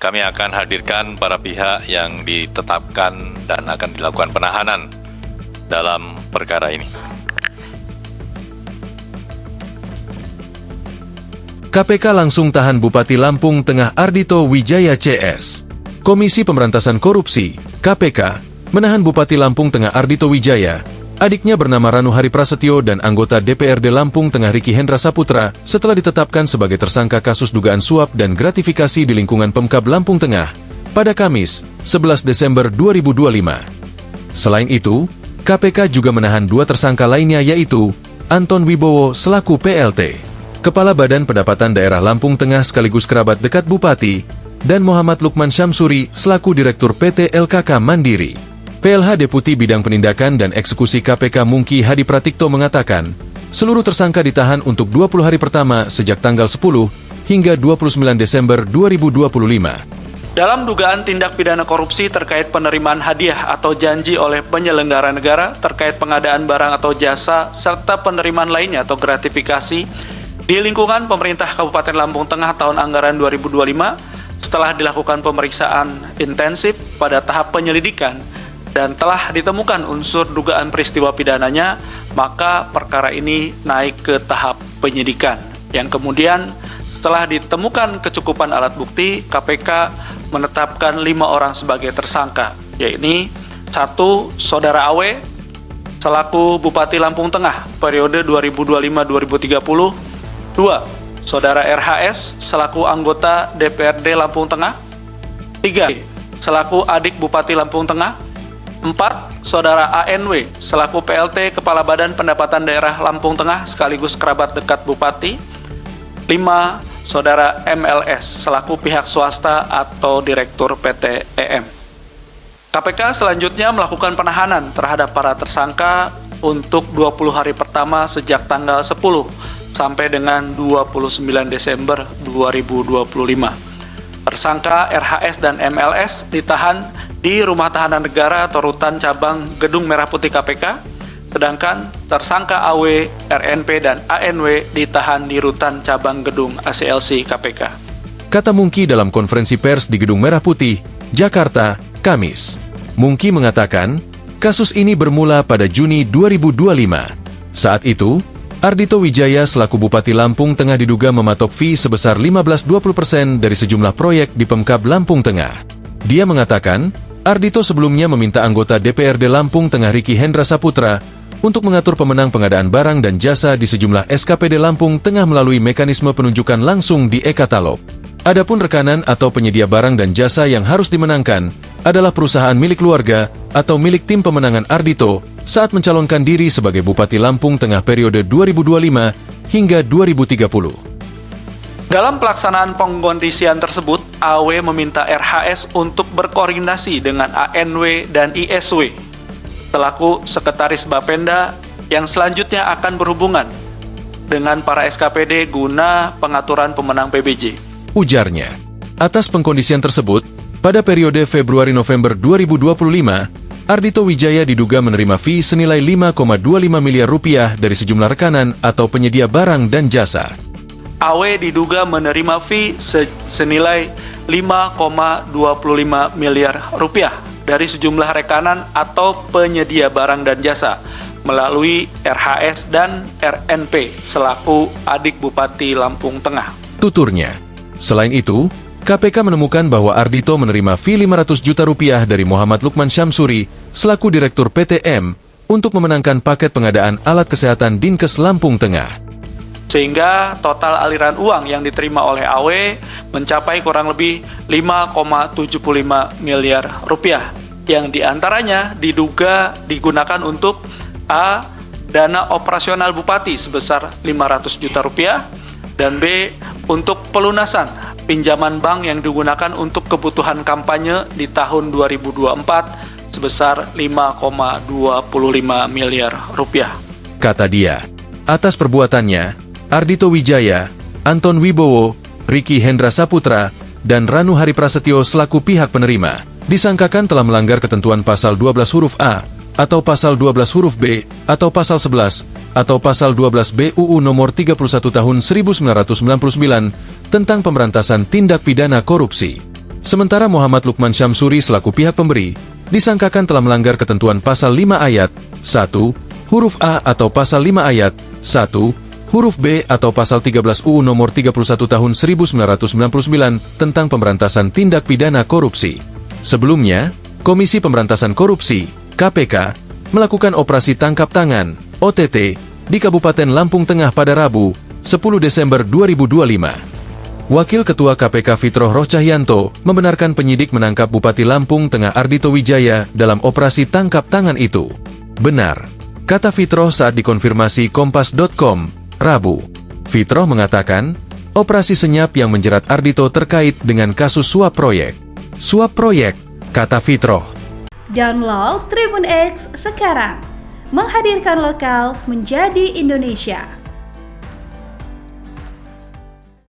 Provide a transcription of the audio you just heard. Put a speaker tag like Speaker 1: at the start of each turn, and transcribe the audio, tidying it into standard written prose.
Speaker 1: kami akan hadirkan para pihak yang ditetapkan dan akan dilakukan penahanan dalam perkara ini.
Speaker 2: KPK langsung tahan Bupati Lampung Tengah Ardhito Wijaya CS. Komisi Pemberantasan Korupsi, KPK, menahan Bupati Lampung Tengah Ardhito Wijaya, adiknya bernama Ranu Hari Prasetyo dan anggota DPRD Lampung Tengah Ricky Hendra Saputra setelah ditetapkan sebagai tersangka kasus dugaan suap dan gratifikasi di lingkungan Pemkab Lampung Tengah pada Kamis, 11 Desember 2025. Selain itu, KPK juga menahan dua tersangka lainnya yaitu Anton Wibowo selaku PLT, Kepala Badan Pendapatan Daerah Lampung Tengah sekaligus kerabat dekat Bupati, dan Muhammad Lukman Syamsuri selaku Direktur PT LKK Mandiri. PLH Deputi Bidang Penindakan dan Eksekusi KPK Mungki Hadi Pratikto mengatakan, seluruh tersangka ditahan untuk 20 hari pertama sejak tanggal 10 hingga 29 Desember 2025.
Speaker 3: Dalam dugaan tindak pidana korupsi terkait penerimaan hadiah atau janji oleh penyelenggara negara terkait pengadaan barang atau jasa serta penerimaan lainnya atau gratifikasi di lingkungan pemerintah Kabupaten Lampung Tengah tahun anggaran 2025, setelah dilakukan pemeriksaan intensif pada tahap penyelidikan dan telah ditemukan unsur dugaan peristiwa pidananya, maka perkara ini naik ke tahap penyidikan. Yang kemudian setelah ditemukan kecukupan alat bukti, KPK menetapkan 5 orang sebagai tersangka, yaitu 1. Saudara AW selaku Bupati Lampung Tengah periode 2025-2030, 2. Saudara RHS selaku anggota DPRD Lampung Tengah, 3. Selaku adik Bupati Lampung Tengah, 4. Saudara ANW selaku PLT Kepala Badan Pendapatan Daerah Lampung Tengah sekaligus kerabat dekat Bupati, 5. Saudara MLS selaku pihak swasta atau Direktur PT EM. KPK selanjutnya melakukan penahanan terhadap para tersangka untuk 20 hari pertama sejak tanggal 10 sampai dengan 29 Desember 2025. Tersangka RHS dan MLS ditahan di Rumah Tahanan Negara atau Rutan Cabang Gedung Merah Putih KPK, sedangkan tersangka AW, RNP, dan ANW ditahan di Rutan Cabang Gedung ACLC KPK.
Speaker 2: Kata Mungki dalam konferensi pers di Gedung Merah Putih, Jakarta, Kamis. Mungki mengatakan, kasus ini bermula pada Juni 2025. Saat itu, Ardhito Wijaya selaku Bupati Lampung Tengah diduga mematok fee sebesar 15-20% dari sejumlah proyek di Pemkab Lampung Tengah. Dia mengatakan, Ardhito sebelumnya meminta anggota DPRD Lampung Tengah Ricky Hendra Saputra untuk mengatur pemenang pengadaan barang dan jasa di sejumlah SKPD Lampung Tengah melalui mekanisme penunjukan langsung di e-katalog. Adapun rekanan atau penyedia barang dan jasa yang harus dimenangkan adalah perusahaan milik keluarga atau milik tim pemenangan Ardhito saat mencalonkan diri sebagai Bupati Lampung Tengah periode 2025 hingga 2030.
Speaker 3: Dalam pelaksanaan pengkondisian tersebut, AW meminta RHS untuk berkoordinasi dengan ANW dan ISW selaku Sekretaris Bapenda yang selanjutnya akan berhubungan dengan para SKPD guna pengaturan pemenang PBJ.
Speaker 2: Ujarnya, atas pengkondisian tersebut, pada periode Februari-November 2025, Ardhito Wijaya diduga menerima fee senilai 5,25 miliar rupiah dari sejumlah rekanan atau penyedia barang dan jasa.
Speaker 3: AW diduga menerima fee senilai 5,25 miliar rupiah dari sejumlah rekanan atau penyedia barang dan jasa melalui RHS dan RNP selaku adik Bupati Lampung Tengah.
Speaker 2: Tuturnya. Selain itu, KPK menemukan bahwa Ardhito menerima fee 500 juta rupiah dari Muhammad Lukman Syamsuri selaku Direktur PTM untuk memenangkan paket pengadaan alat kesehatan Dinkes Lampung Tengah.
Speaker 3: Sehingga total aliran uang yang diterima oleh AW mencapai kurang lebih 5,75 miliar rupiah yang diantaranya diduga digunakan untuk A. Dana operasional Bupati sebesar 500 juta rupiah dan B. Untuk pelunasan pinjaman bank yang digunakan untuk kebutuhan kampanye di tahun 2024 sebesar 5,25 miliar rupiah.
Speaker 2: Kata dia, atas perbuatannya, Ardhito Wijaya, Anton Wibowo, Ricky Hendra Saputra, dan Ranu Hari Prasetyo selaku pihak penerima, disangkakan telah melanggar ketentuan pasal 12 huruf A, atau pasal 12 huruf B, atau pasal 11, atau pasal 12 BUU nomor 31 tahun 1999 tentang pemberantasan tindak pidana korupsi. Sementara Muhammad Lukman Syamsuri selaku pihak pemberi disangkakan telah melanggar ketentuan pasal 5 ayat 1 huruf A atau pasal 5 ayat 1 huruf B atau pasal 13 UU nomor 31 tahun 1999 tentang pemberantasan tindak pidana korupsi. Sebelumnya, Komisi Pemberantasan Korupsi (KPK) melakukan operasi tangkap tangan (OTT) di Kabupaten Lampung Tengah pada Rabu, 10 Desember 2025. Wakil Ketua KPK Fitroh Rohcahyanto membenarkan penyidik menangkap Bupati Lampung Tengah Ardhito Wijaya dalam operasi tangkap tangan itu. Benar, kata Fitroh saat dikonfirmasi Kompas.com, Rabu. Fitroh mengatakan, operasi senyap yang menjerat Ardhito terkait dengan kasus suap proyek. Suap proyek, kata Fitroh.
Speaker 4: Download Tribun X sekarang, menghadirkan lokal menjadi Indonesia.